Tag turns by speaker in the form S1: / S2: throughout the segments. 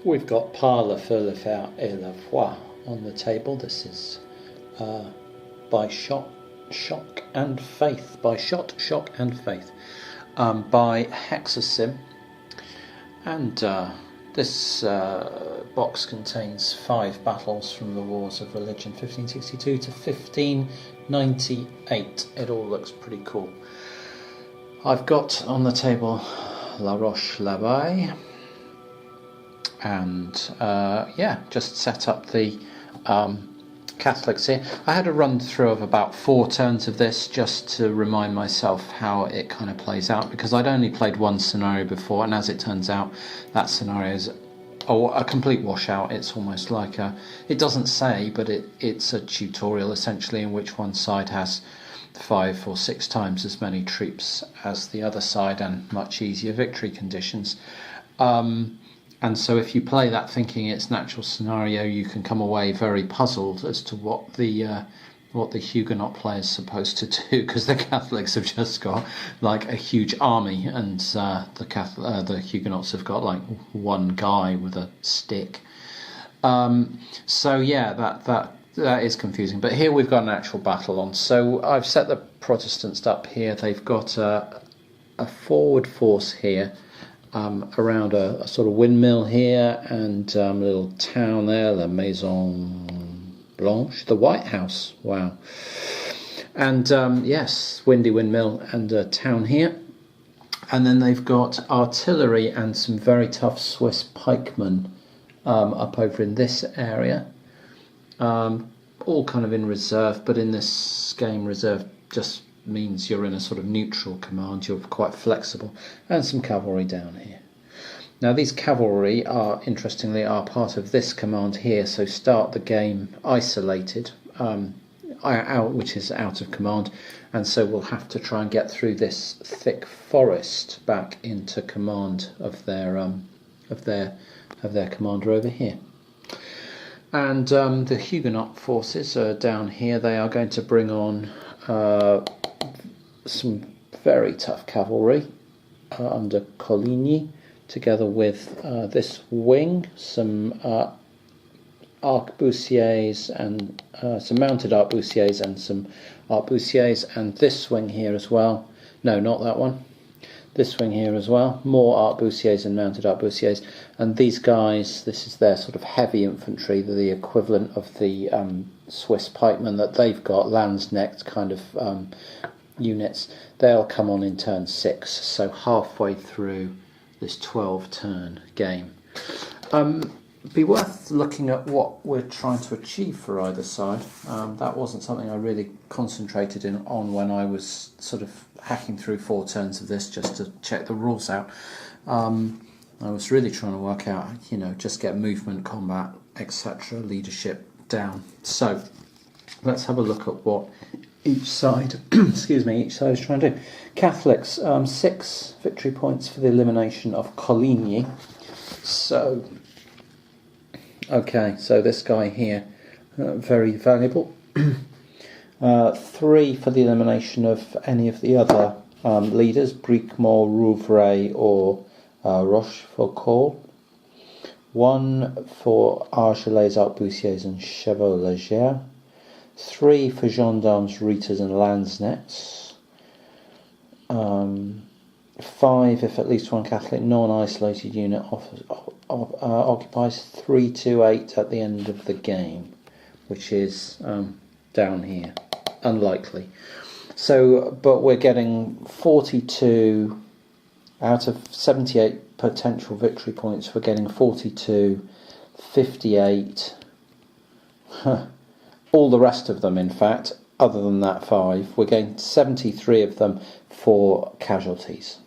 S1: We've got Par le feu, le fer et la foi on the table. This is by Shot, Shock and Faith. By Shot, Shock and Faith. By Hexasim. And this box contains 5 battles from the Wars of Religion, 1562 to 1598. It all looks pretty cool. I've got on the table La Roche L'Abeillie, and just set up the Catholics here. I had a run through of about 4 turns of this just to remind myself how it kind of plays out, because I'd only played one scenario before, and as it turns out, that scenario is a complete washout. It's almost like it doesn't say, but it's a tutorial essentially in which one side has 5 or 6 times as many troops as the other side and much easier victory conditions. And so if you play that thinking it's natural scenario, you can come away very puzzled as to what the Huguenot player is supposed to do, because the Catholics have just got like a huge army, and the Huguenots have got like one guy with a stick. So yeah, that is confusing. But here we've got an actual battle on. So I've set the Protestants up here. They've got a forward force here. Around a sort of windmill here, and a little town there, La Maison Blanche, the White House. Wow. And yes, windy windmill and a town here. And then they've got artillery and some very tough Swiss pikemen up over in this area. All kind of in reserve, but in this game reserve just means you're in a sort of neutral command, you're quite flexible, and some cavalry down here. Now these cavalry are, interestingly, are part of this command here, so start the game isolated, which is out of command, and so we'll have to try and get through this thick forest back into command of their commander over here. And the Huguenot forces are down here. They are going to bring on some very tough cavalry under Coligny, together with this wing, some arquebusiers and some mounted arquebusiers and some arquebusiers, and this wing here as well. No, not that one. This wing here as well. More arquebusiers and mounted arquebusiers. And these guys, this is their sort of heavy infantry, the equivalent of the Swiss pikemen that they've got, Landsknecht kind of units. They'll come on in turn 6, so halfway through this 12-turn game. Be worth looking at what we're trying to achieve for either side. That wasn't something I really concentrated on when I was sort of hacking through 4 turns of this just to check the rules out. I was really trying to work out, just get movement, combat, etc., leadership down. So let's have a look at what each side, each side is trying to do. Catholics, 6 victory points for the elimination of Coligny. So, okay, so this guy here, very valuable. 3 for the elimination of any of the other leaders, Bricmont, Rouvray, or Rochefoucauld. 1 for Argelès, Arquebusiers, and Chevaux Légers. 3 for gendarmes, reiters, and Landsknechts. 5 if at least one Catholic non-isolated unit occupies 3 to 8 at the end of the game, which is down here. Unlikely. So, but we're getting 42 out of 78 potential victory points. We're getting 42, 58. All the rest of them, in fact, other than that 5, we're getting 73 of them for casualties.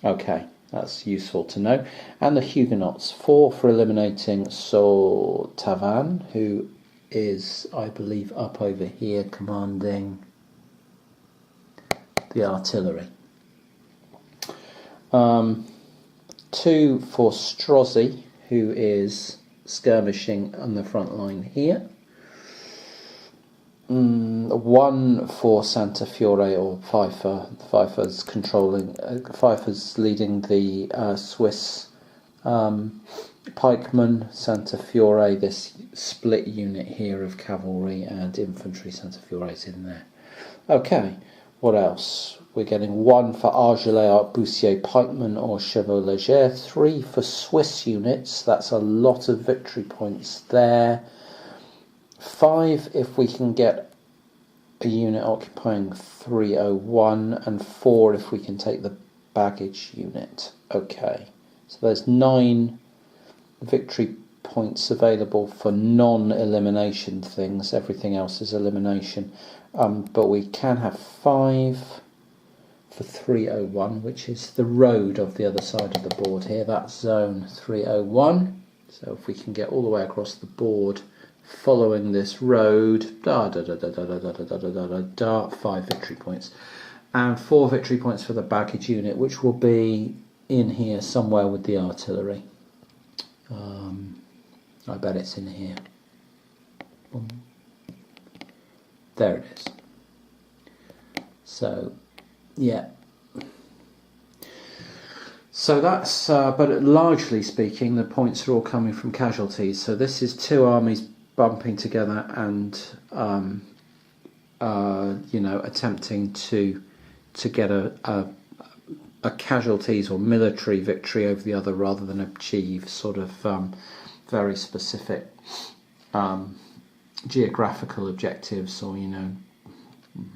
S1: Okay, that's useful to know. And the Huguenots, 4 for eliminating Saul Tavan, who is, I believe, up over here commanding the artillery. 2 for Strozzi, who is skirmishing on the front line here. 1 for Santa Fiore, or Pfeiffer. Pfeiffer's leading the Swiss pikemen, Santa Fiore, this split unit here of cavalry and infantry. Santa Fiore's in there. Okay, what else? We're getting 1 for Argelais, Arquebusier, pikemen or chevaux légers, 3 for Swiss units. That's a lot of victory points there. 5 if we can get a unit occupying 301, and 4 if we can take the baggage unit. Okay, so there's 9 victory points available for non-elimination things. Everything else is elimination, but we can have 5 for 301, which is the road of the other side of the board here. That's zone 301. So if we can get all the way across the board following this road, 5 victory points, and 4 victory points for the baggage unit, which will be in here somewhere with the artillery. I bet it's in here. Boom. There it is. So, yeah. So that's, but largely speaking, the points are all coming from casualties. So this is 2 armies bumping together and, attempting to get a casualties or military victory over the other, rather than achieve sort of very specific geographical objectives, or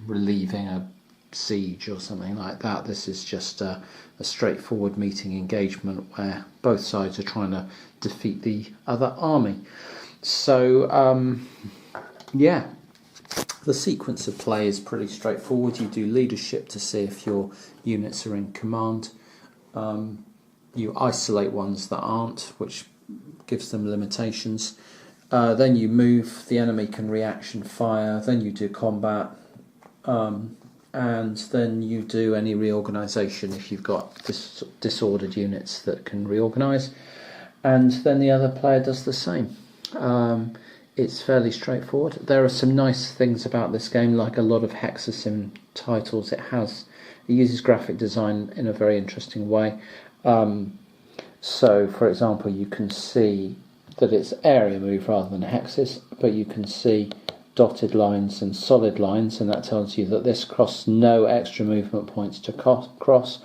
S1: relieving a siege or something like that. This is just a straightforward meeting engagement where both sides are trying to defeat the other army. So yeah, the sequence of play is pretty straightforward. You do leadership to see if your units are in command. You isolate ones that aren't, which gives them limitations. Then you move, the enemy can reaction fire, then you do combat, and then you do any reorganisation if you've got disordered units that can reorganise, and then the other player does the same. It's fairly straightforward. There are some nice things about this game, like a lot of Hexasim titles. It uses graphic design in a very interesting way. So, for example, you can see that it's area move rather than hexes, but you can see dotted lines and solid lines, and that tells you that this costs no extra movement points to cross,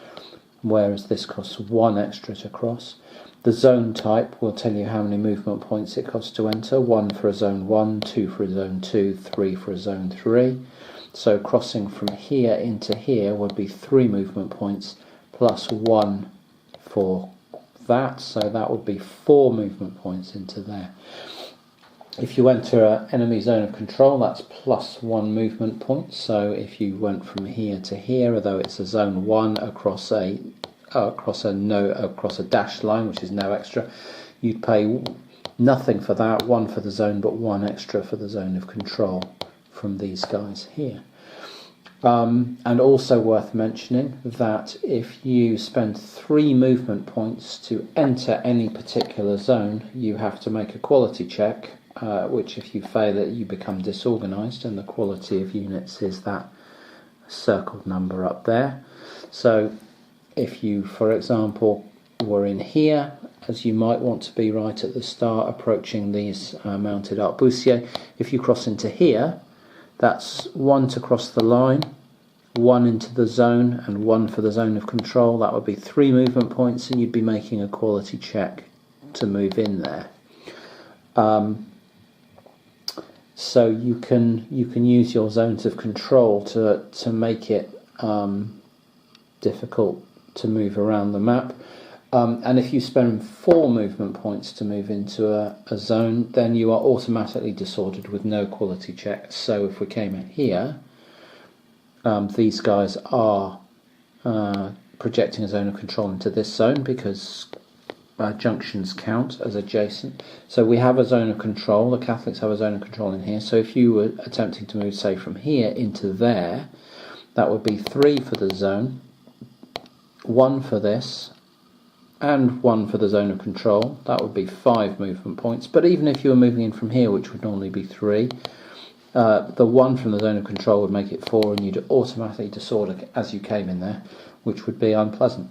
S1: whereas this costs 1 extra to cross. The zone type will tell you how many movement points it costs to enter: 1 for a zone 1, 2 for a zone 2, 3 for a zone 3. So crossing from here into here would be 3 movement points plus 1 for that, so that would be 4 movement points into there. If you enter an enemy zone of control, that's plus 1 movement point. So if you went from here to here, although it's a zone 1 across a dashed line, which is no extra, you'd pay nothing for that, 1 for the zone, but 1 extra for the zone of control from these guys here. And also worth mentioning that if you spend 3 movement points to enter any particular zone, you have to make a quality check, which if you fail it, you become disorganised, and the quality of units is that circled number up there. So if you, for example, were in here, as you might want to be right at the start, approaching these mounted arquebusiers, if you cross into here, that's 1 to cross the line, 1 into the zone, and 1 for the zone of control. That would be 3 movement points, and you'd be making a quality check to move in there. So you can use your zones of control to make it difficult to move around the map. And if you spend 4 movement points to move into a zone, then you are automatically disordered with no quality check. So if we came in here, these guys are projecting a zone of control into this zone because junctions count as adjacent. So we have a zone of control, the Catholics have a zone of control in here. So if you were attempting to move, say, from here into there, that would be 3 for the zone, 1 for this, and 1 for the zone of control. That would be 5 movement points. But even if you were moving in from here, which would normally be 3, the 1 from the zone of control would make it 4, and you'd automatically disorder as you came in there, which would be unpleasant,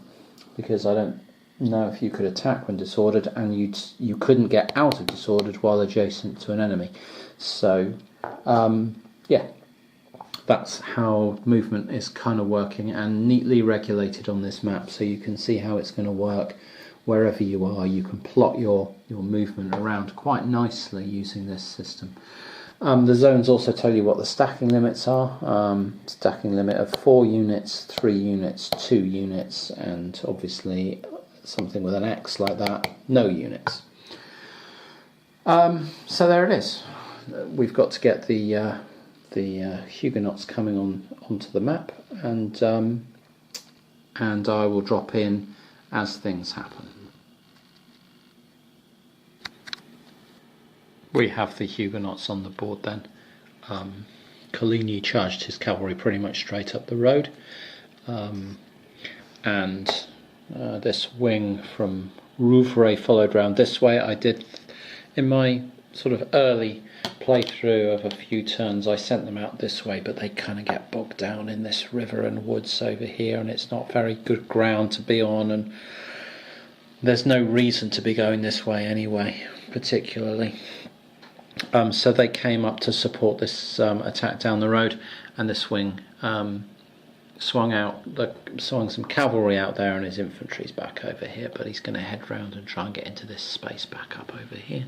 S1: because I don't know if you could attack when disordered, and you couldn't get out of disordered while adjacent to an enemy. So yeah, that's how movement is kind of working, and neatly regulated on this map, so you can see how it's going to work wherever you are. You can plot your movement around quite nicely using this system. The zones also tell you what the stacking limits are. Stacking limit of 4 units, 3 units, 2 units, and obviously something with an X like that, no units. So there it is. We've got to get the Huguenots coming onto the map, and I will drop in as things happen. We have the Huguenots on the board then. Coligny charged his cavalry pretty much straight up the road, and this wing from Rouvray followed round this way. I did, in my sort of early playthrough of a few turns, I sent them out this way, but they kind of get bogged down in this river and woods over here, and it's not very good ground to be on, and there's no reason to be going this way anyway, particularly. So they came up to support this attack down the road, and this wing swung some cavalry out there, and his infantry's back over here, but he's going to head round and try and get into this space back up over here.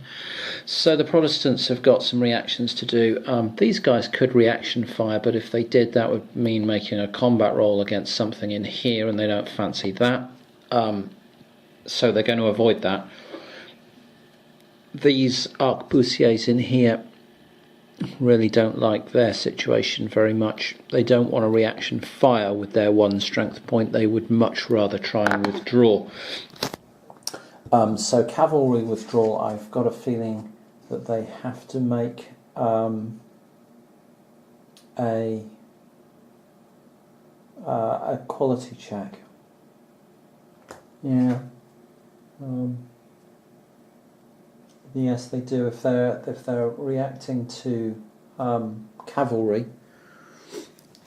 S1: So the Protestants have got some reactions to do. These guys could reaction fire, but if they did, that would mean making a combat roll against something in here, and they don't fancy that. So they're going to avoid that. These arquebusiers in here really don't like their situation very much. They don't want a reaction fire with their 1 strength point. They would much rather try and withdraw. So cavalry withdrawal, I've got a feeling that they have to make a quality check. Yeah. Yes, they do. If they're reacting to cavalry,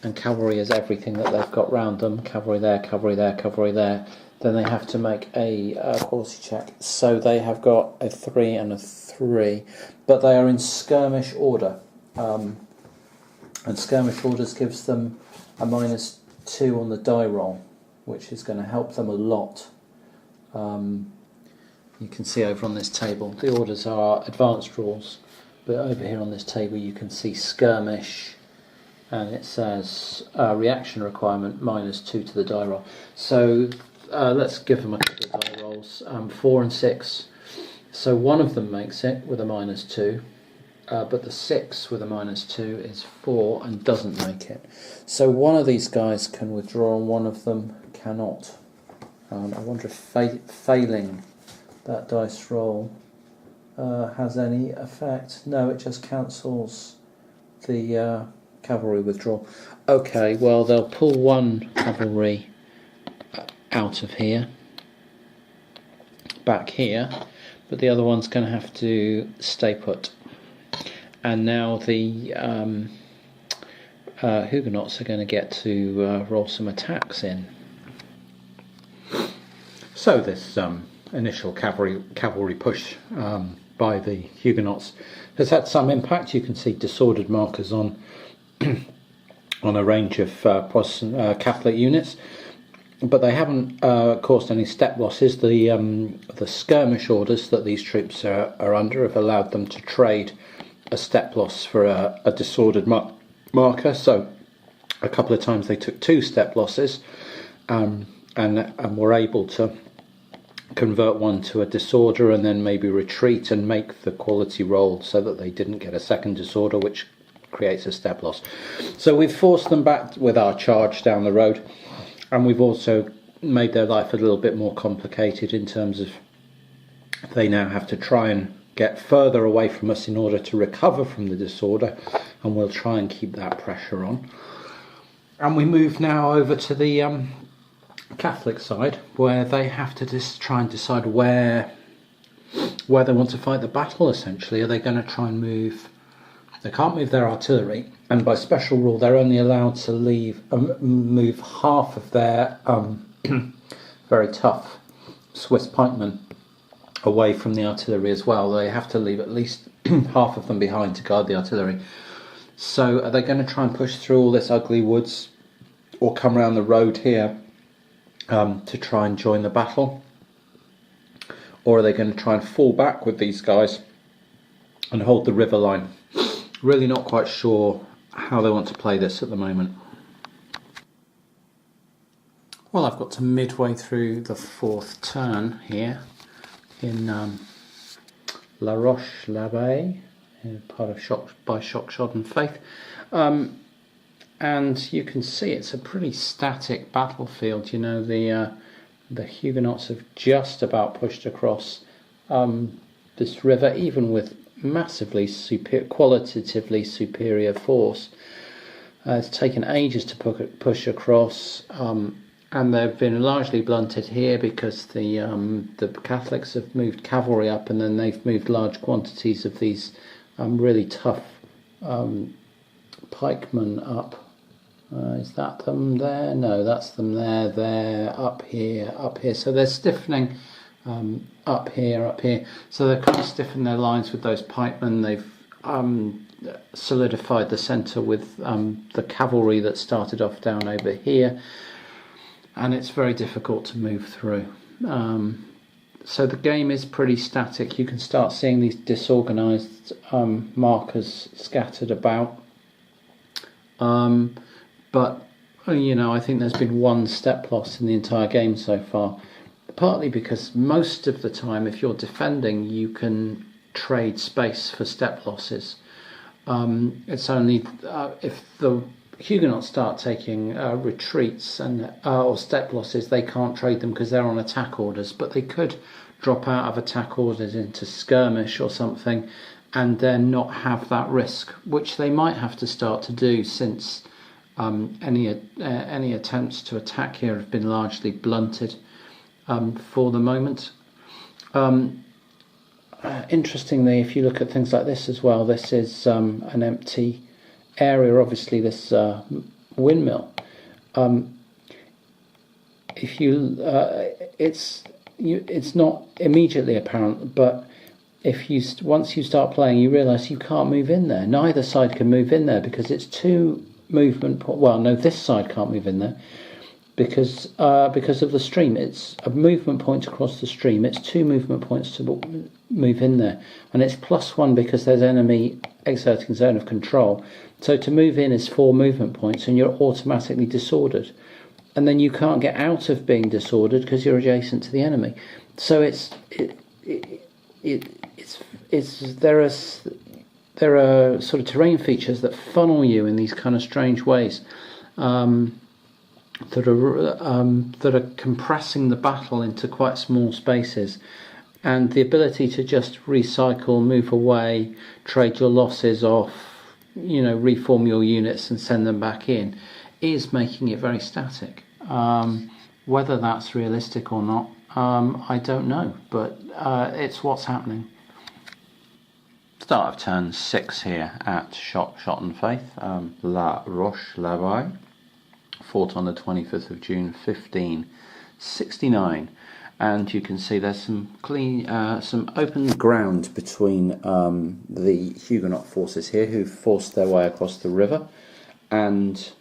S1: and cavalry is everything that they've got round them, cavalry there, cavalry there, cavalry there, then they have to make a quality check. So they have got a 3 and a 3, but they are in skirmish order, and skirmish orders gives them a -2 on the die roll, which is going to help them a lot. You can see over on this table, the orders are advanced rules, but over here on this table you can see skirmish, and it says reaction requirement -2 to the die roll. So let's give them a couple of die rolls. 4 and 6. So one of them makes it with a -2, but the 6 with a -2 is 4 and doesn't make it. So one of these guys can withdraw and one of them cannot. I wonder if failing that dice roll has any effect. No, it just cancels the cavalry withdrawal. Okay, well they'll pull 1 cavalry out of here, back here, but the other one's going to have to stay put. And now the Huguenots are going to get to roll some attacks in. So this initial cavalry push by the Huguenots has had some impact. You can see disordered markers on on a range of Protestant Catholic units, but they haven't caused any step losses. The skirmish orders that these troops are under have allowed them to trade a step loss for a disordered marker. So a couple of times they took 2 step losses, and were able to convert one to a disorder and then maybe retreat and make the quality roll so that they didn't get a second disorder, which creates a step loss. So we've forced them back with our charge down the road, and we've also made their life a little bit more complicated in terms of they now have to try and get further away from us in order to recover from the disorder, and we'll try and keep that pressure on. And we move now over to the Catholic side, where they have to just try and decide where they want to fight the battle. Essentially, are they going to try and move? They can't move their artillery, and by special rule they're only allowed to move half of their very tough Swiss pikemen away from the artillery as well. They have to leave at least half of them behind to guard the artillery. So are they going to try and push through all this ugly woods or come around the road here to try and join the battle? Or are they going to try and fall back with these guys and hold the river line? Really not quite sure how they want to play this at the moment. Well, I've got to midway through the 4th turn here in La Roche L'Abeillie, part of Shock, and Faith. And you can see it's a pretty static battlefield. You know, the Huguenots have just about pushed across this river, even with massively qualitatively superior force. It's taken ages to push across, and they've been largely blunted here because the Catholics have moved cavalry up, and then they've moved large quantities of these really tough pikemen up. Is that them there? No, that's them there. They're up here. So they're stiffening up here. So they've kind of stiffened their lines with those pikemen. They've solidified the centre with the cavalry that started off down over here, and it's very difficult to move through. So the game is pretty static. You can start seeing these disorganised markers scattered about. But, you know, I think there's been one step loss in the entire game so far. Partly because most of the time, if you're defending, you can trade space for step losses. It's only if the Huguenots start taking retreats and or step losses, they can't trade them because they're on attack orders. But they could drop out of attack orders into skirmish or something, and then not have that risk, which they might have to start to do, since any attempts to attack here have been largely blunted for the moment. Interestingly, if you look at things like this as well, this is an empty area. Obviously, this windmill. If you, it's not immediately apparent, but once you start playing, you realise you can't move in there. Neither side can move in there because it's two movement. Well, no, this side can't move in there because of the stream. It's a movement point across the stream. It's 2 movement points to move in there, and it's +1 because there's enemy exerting zone of control. So to move in is 4 movement points, and you're automatically disordered, and then you can't get out of being disordered because you're adjacent to the enemy. So there are sort of terrain features that funnel you in these kind of strange ways, that are compressing the battle into quite small spaces, and the ability to just recycle, move away, trade your losses off, you know, reform your units and send them back in, is making it very static. Whether that's realistic or not, I don't know, but it's what's happening. Start of turn 6 here at Shock, and Faith, La Roche L'Abeillie, fought on the 25th of June 1569, and you can see there's some open ground between the Huguenot forces here, who've forced their way across the river, and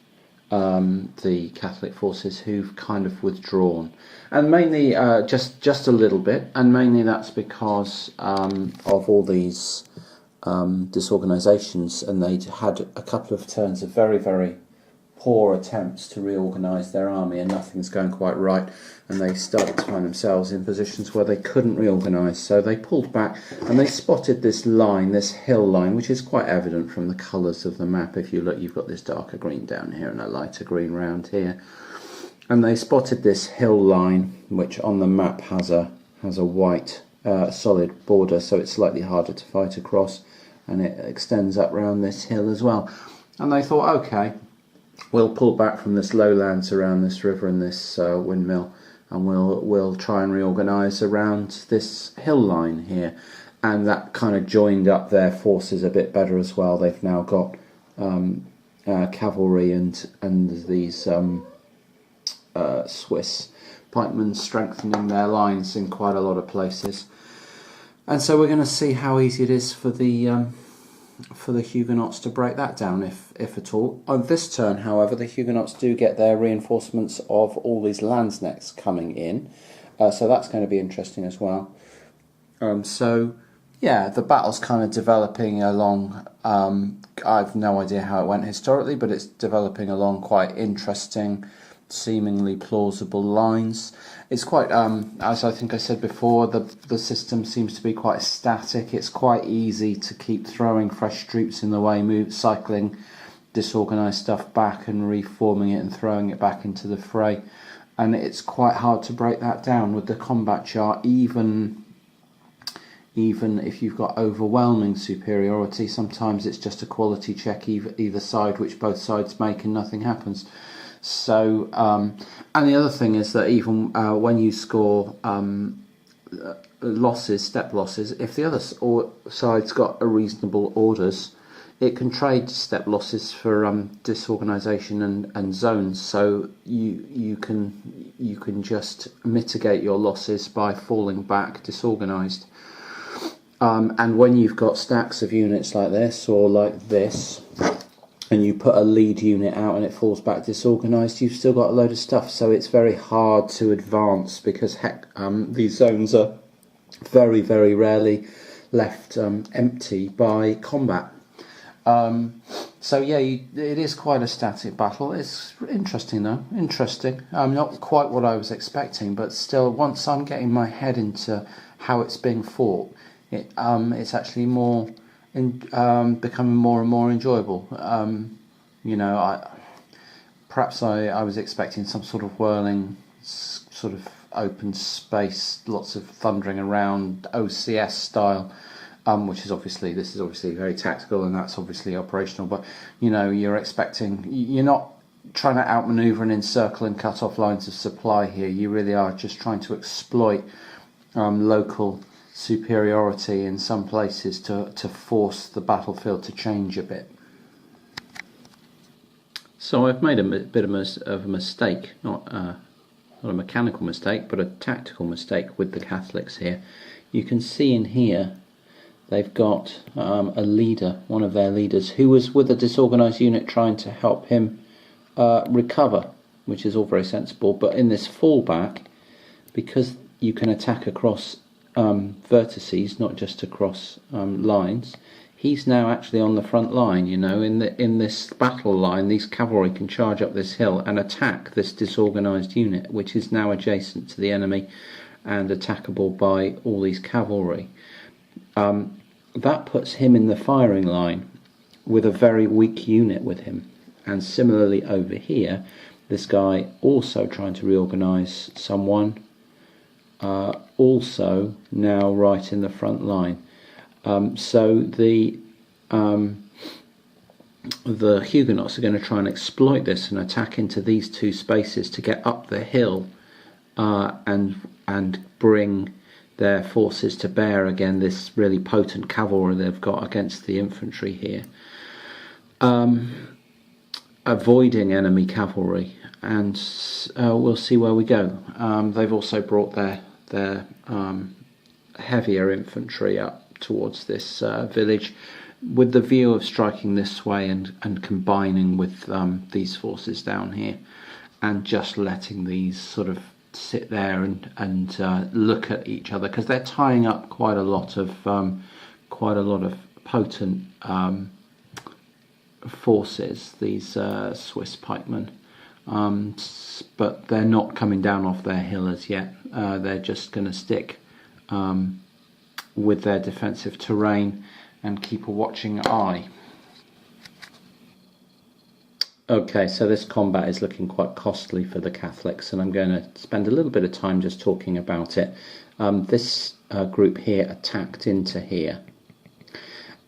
S1: the Catholic forces who've kind of withdrawn, and mainly just a little bit, and mainly that's because of all these disorganisations, and they'd had a couple of turns of very, very poor attempts to reorganise their army, and nothing's going quite right, and they started to find themselves in positions where they couldn't reorganise, so they pulled back, and they spotted this line, this hill line, which is quite evident from the colours of the map. If you look, you've got this darker green down here and a lighter green round here, and they spotted this hill line, which on the map has a white solid border, so it's slightly harder to fight across, and it extends up round this hill as well. And they thought, okay, we'll pull back from this lowlands around this river and this windmill, and we'll try and reorganise around this hill line here. And that kind of joined up their forces a bit better as well. They've now got cavalry and these Swiss pikemen strengthening their lines in quite a lot of places. And so we're going to see how easy it is for the Huguenots to break that down, if at all. On this turn, however, the Huguenots do get their reinforcements of all these lanzknechts coming in, so that's going to be interesting as well. So, yeah, the battle's kind of developing along. I've no idea how it went historically, but it's developing along quite interesting, seemingly plausible lines. It's quite, as I think I said before, the system seems to be quite static. It's quite easy to keep throwing fresh troops in the way, cycling disorganised stuff back and reforming it and throwing it back into the fray. And it's quite hard to break that down with the combat chart, even if you've got overwhelming superiority. Sometimes it's just a quality check either side, which both sides make, and nothing happens. So, and the other thing is that even when you score losses, step losses, if the other side's got a reasonable orders, it can trade step losses for disorganisation and zones. So you can just mitigate your losses by falling back disorganised. And when you've got stacks of units like this or like this, and you put a lead unit out and it falls back disorganised, you've still got a load of stuff. So it's very hard to advance because these zones are very, very rarely left empty by combat. So yeah, it is quite a static battle. It's interesting though, not quite what I was expecting, but still, once I'm getting my head into how it's being fought, it's actually more becoming more and more enjoyable. Perhaps I was expecting some sort of whirling, sort of open space, lots of thundering around OCS style, this is obviously very tactical and that's obviously operational. But you're not trying to outmaneuver and encircle and cut off lines of supply here. You really are just trying to exploit local superiority in some places to force the battlefield to change a bit. So I've made a bit of a mistake, not a mechanical mistake, but a tactical mistake with the Catholics here. You can see in here they've got a leader, one of their leaders, who was with a disorganised unit trying to help him recover, which is all very sensible. But in this fallback, because you can attack across vertices, not just across lines, he's now actually on the front line. In this battle line, these cavalry can charge up this hill and attack this disorganised unit, which is now adjacent to the enemy and attackable by all these cavalry. That puts him in the firing line with a very weak unit with him. And similarly over here, this guy also trying to reorganise someone, also now right in the front line. So the Huguenots are going to try and exploit this and attack into these two spaces to get up the hill and bring their forces to bear again, this really potent cavalry they've got against the infantry here. Avoiding enemy cavalry, and we'll see where we go. They've also brought their heavier infantry up towards this village with the view of striking this way and combining with these forces down here, and just letting these sort of sit there and look at each other, because they're tying up quite a lot of potent forces, these Swiss pikemen, but they're not coming down off their hill as yet. They're just going to stick with their defensive terrain and keep a watching eye. Okay, so this combat is looking quite costly for the Catholics, and I'm going to spend a little bit of time just talking about it. This group here attacked into here,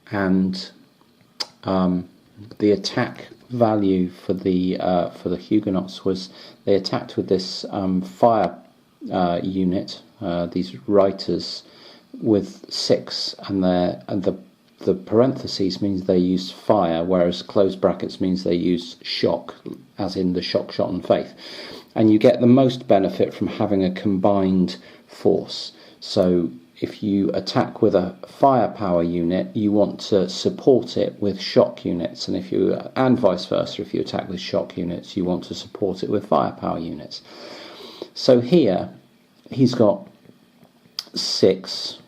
S1: and the attack value for the Huguenots was they attacked with this fire unit, these reiters with 6, and the the parentheses means they use fire, whereas closed brackets means they use shock, as in the shock, shot and faith. And you get the most benefit from having a combined force. So if you attack with a firepower unit, you want to support it with shock units, and vice versa. If you attack with shock units, you want to support it with firepower units. So here he's got 6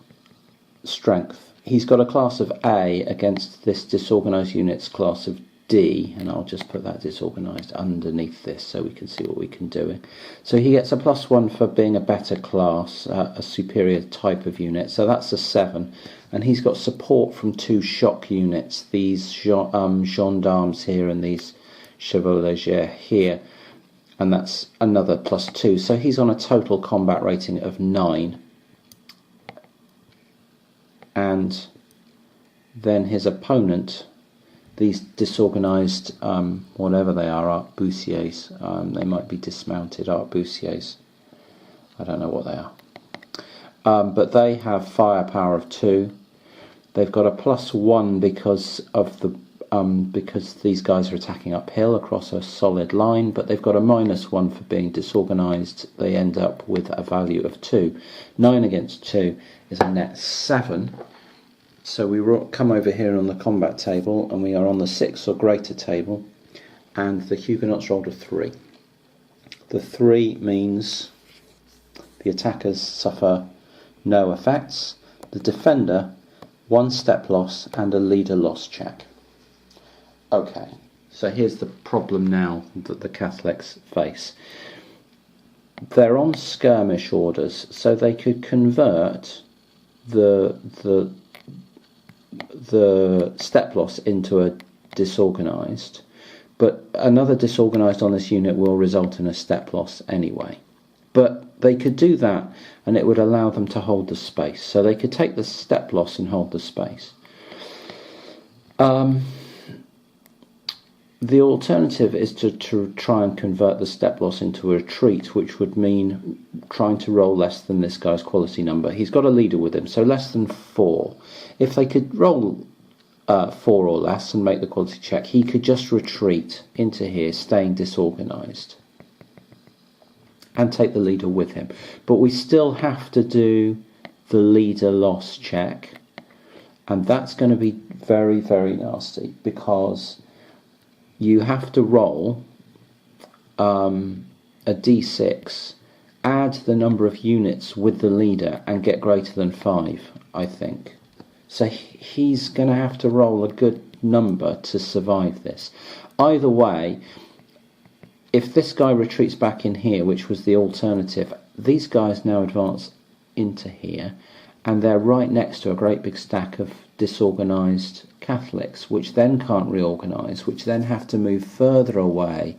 S1: strength. He's got a class of A against this disorganised unit's class of D, and I'll just put that disorganised underneath this so we can see what we can do. So he gets a +1 for being a better class, a superior type of unit, so that's a 7. And he's got support from 2 shock units, these gendarmes here and these chevaux légers here, and that's another +2. So he's on a total combat rating of 9. And then his opponent, these disorganised, whatever they are, arquebusiers, they might be dismounted arquebusiers, I don't know what they are, but they have firepower of 2. They've got a +1 because of the because these guys are attacking uphill across a solid line, but they've got a -1 for being disorganised. They end up with a value of 2. 9 against 2 is a net 7. So we come over here on the combat table, and we are on the 6 or greater table, and the Huguenots rolled a 3. The 3 means the attackers suffer no effects, the defender 1 step loss and a leader loss check. Okay, so here's the problem now that the Catholics face. They're on skirmish orders, so they could convert the step loss into a disorganised, but another disorganised on this unit will result in a step loss anyway. But they could do that, and it would allow them to hold the space. So they could take the step loss and hold the space. The alternative is to try and convert the step loss into a retreat, which would mean trying to roll less than this guy's quality number. He's got a leader with him, so less than 4. If they could roll 4 or less and make the quality check, he could just retreat into here, staying disorganised, and take the leader with him. But we still have to do the leader loss check, and that's going to be very, very nasty, because you have to roll a d6, add the number of units with the leader, and get greater than 5, I think. So he's going to have to roll a good number to survive this. Either way, if this guy retreats back in here, which was the alternative, these guys now advance into here, and they're right next to a great big stack of disorganised Catholics, which then can't reorganise, which then have to move further away,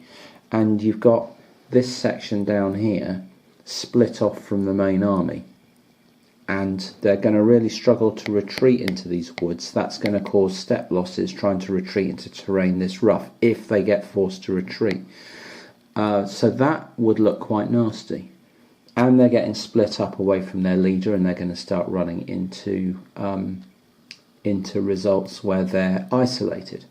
S1: and you've got this section down here split off from the main army, and they're going to really struggle to retreat into these woods. That's going to cause step losses trying to retreat into terrain this rough, if they get forced to retreat. So that would look quite nasty. And they're getting split up away from their leader, and they're going to start running into results where they're isolated.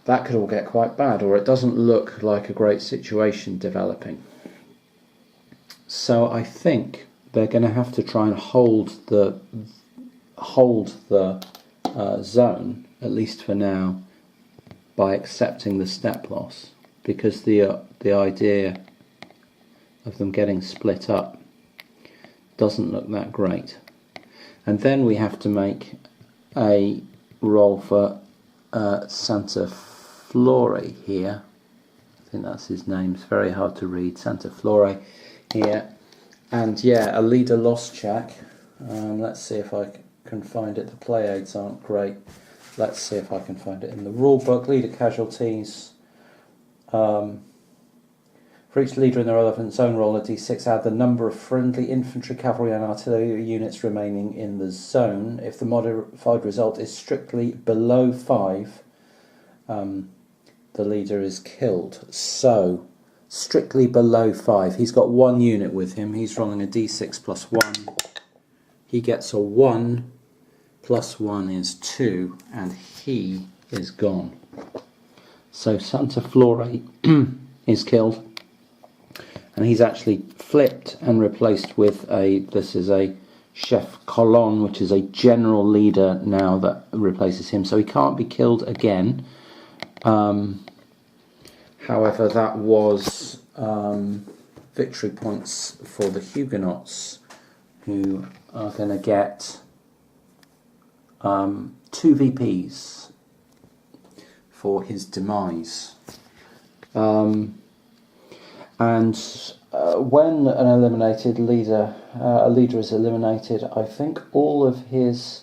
S1: That could all get quite bad, or it doesn't look like a great situation developing. So I think they're going to have to try and hold the zone, at least for now, by accepting the step loss, because the idea of them getting split up doesn't look that great. And then we have to make a roll for Santa Flore here. I think that's his name. It's very hard to read. Santa Flore here. And yeah, a leader loss check. Let's see if I can find it. The play aids aren't great. Let's see if I can find it in the rule book. Leader casualties. For each leader in the relevant zone, roll a d6, add the number of friendly infantry, cavalry and artillery units remaining in the zone. If the modified result is strictly below 5, the leader is killed. So, strictly below 5. He's got 1 unit with him. He's rolling a d6 plus 1. He gets a 1, +1 is 2, and he is gone. So Santa Flore is killed, and he's actually flipped and replaced with this is a chef colon, which is a general leader now that replaces him. So he can't be killed again. However, that was victory points for the Huguenots, who are going to get 2 VPs for his demise. And when an eliminated leader, a leader is eliminated, I think all of his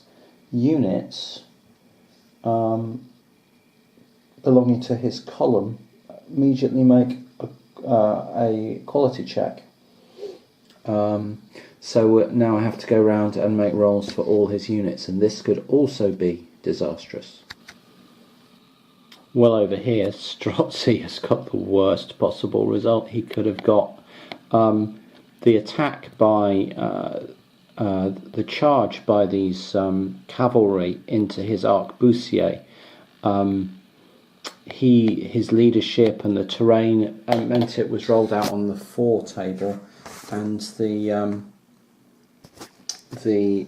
S1: units belonging to his column immediately make a quality check. So now I have to go around and make rolls for all his units, and this could also be disastrous. Well, over here, Strozzi has got the worst possible result he could have got. The attack by the charge by these cavalry into his arquebusier, his leadership and the terrain meant it was rolled out on the 4 table, and the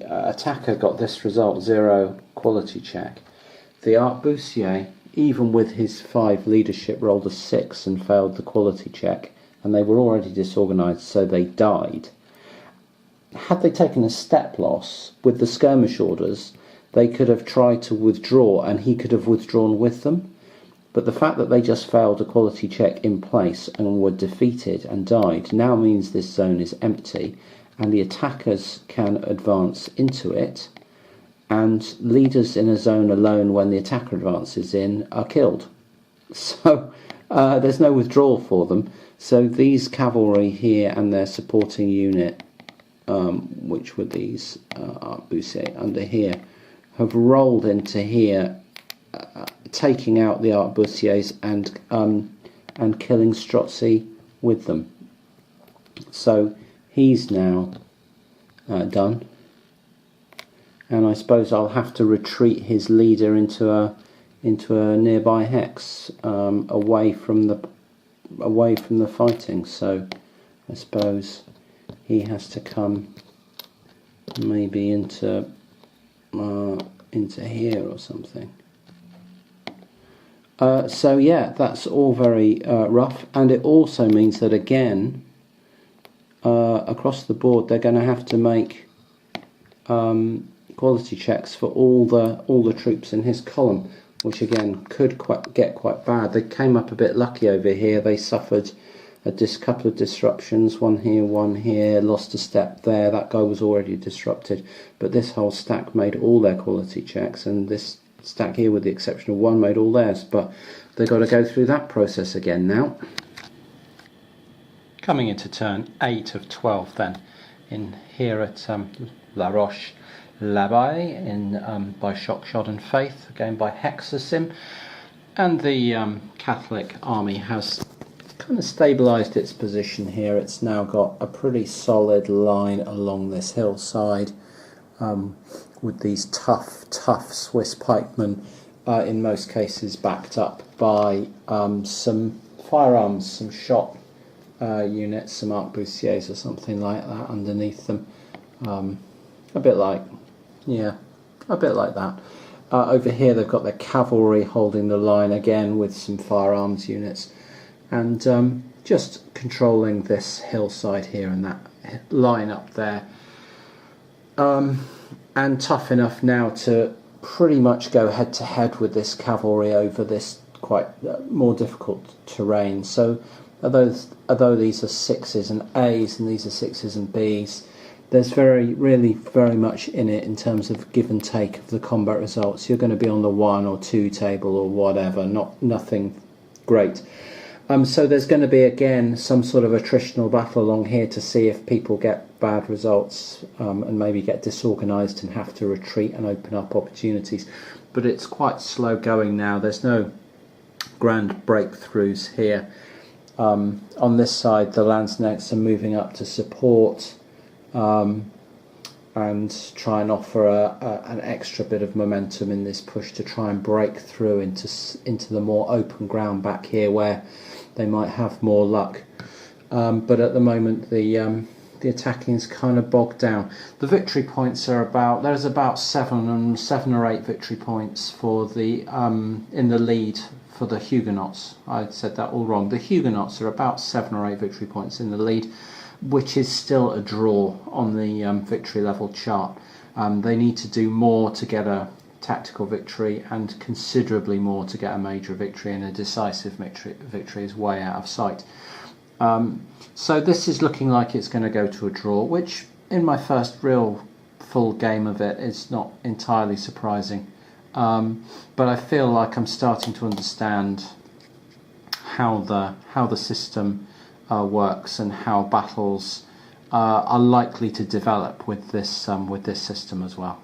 S1: attacker got this result: 0 quality check. The arquebusier, even with his 5 leadership, rolled a 6 and failed the quality check, and they were already disorganised, so they died. Had they taken a step loss with the skirmish orders, they could have tried to withdraw, and he could have withdrawn with them. But the fact that they just failed a quality check in place and were defeated and died now means this zone is empty, and the attackers can advance into it, and leaders in a zone alone when the attacker advances in are killed. So there's no withdrawal for them. So these cavalry here and their supporting unit, which were these arquebusiers under here, have rolled into here, taking out the arquebusiers and killing Strozzi with them. So he's now done, and I suppose I'll have to retreat his leader into a nearby hex, away from the fighting. So I suppose he has to come maybe into here or something. So yeah, that's all very rough, and it also means that again, across the board, they're going to have to make quality checks for all the troops in his column, which again could get quite bad. They came up a bit lucky over here. They suffered a couple of disruptions, one here, lost a step there. That guy was already disrupted, but this whole stack made all their quality checks, and this stack here, with the exception of one, made all theirs, but they've got to go through that process again now. Coming into turn 8 of 12 then, in here at La Roche L'Abeillie, by Shock, Shot and Faith, again by Hexasim, and the Catholic army has kind of stabilised its position here. It's now got a pretty solid line along this hillside, with these tough Swiss pikemen, in most cases backed up by some firearms, some shot units, some arquebusiers or something like that underneath them. A bit like that. Over here they've got their cavalry holding the line again with some firearms units, and just controlling this hillside here and that line up there. And tough enough now to pretty much go head to head with this cavalry over this quite more difficult terrain. So although these are 6s and A's and these are 6s and B's, there's really very much in it in terms of give and take of the combat results. You're going to be on the 1 or 2 table or whatever, nothing great. So there's going to be again some sort of attritional battle along here to see if people get bad results, and maybe get disorganised and have to retreat and open up opportunities. But it's quite slow going now. There's no grand breakthroughs here. On this side, the Lanzknechts are moving up to support, and and try and offer an extra bit of momentum in this push to try and break through into the more open ground back here where they might have more luck. But at the moment the attacking is kind of bogged down. The victory points are there's about seven or eight victory points for the in the lead for the Huguenots. I said that all wrong. The Huguenots are about 7 or 8 victory points in the lead, which is still a draw on the victory level chart. They need to do more to get a tactical victory, and considerably more to get a major victory, and a decisive victory is way out of sight. So this is looking like it's going to go to a draw, which in my first real full game of it is not entirely surprising. But I feel like I'm starting to understand how the system works and how battles are likely to develop with this system as well.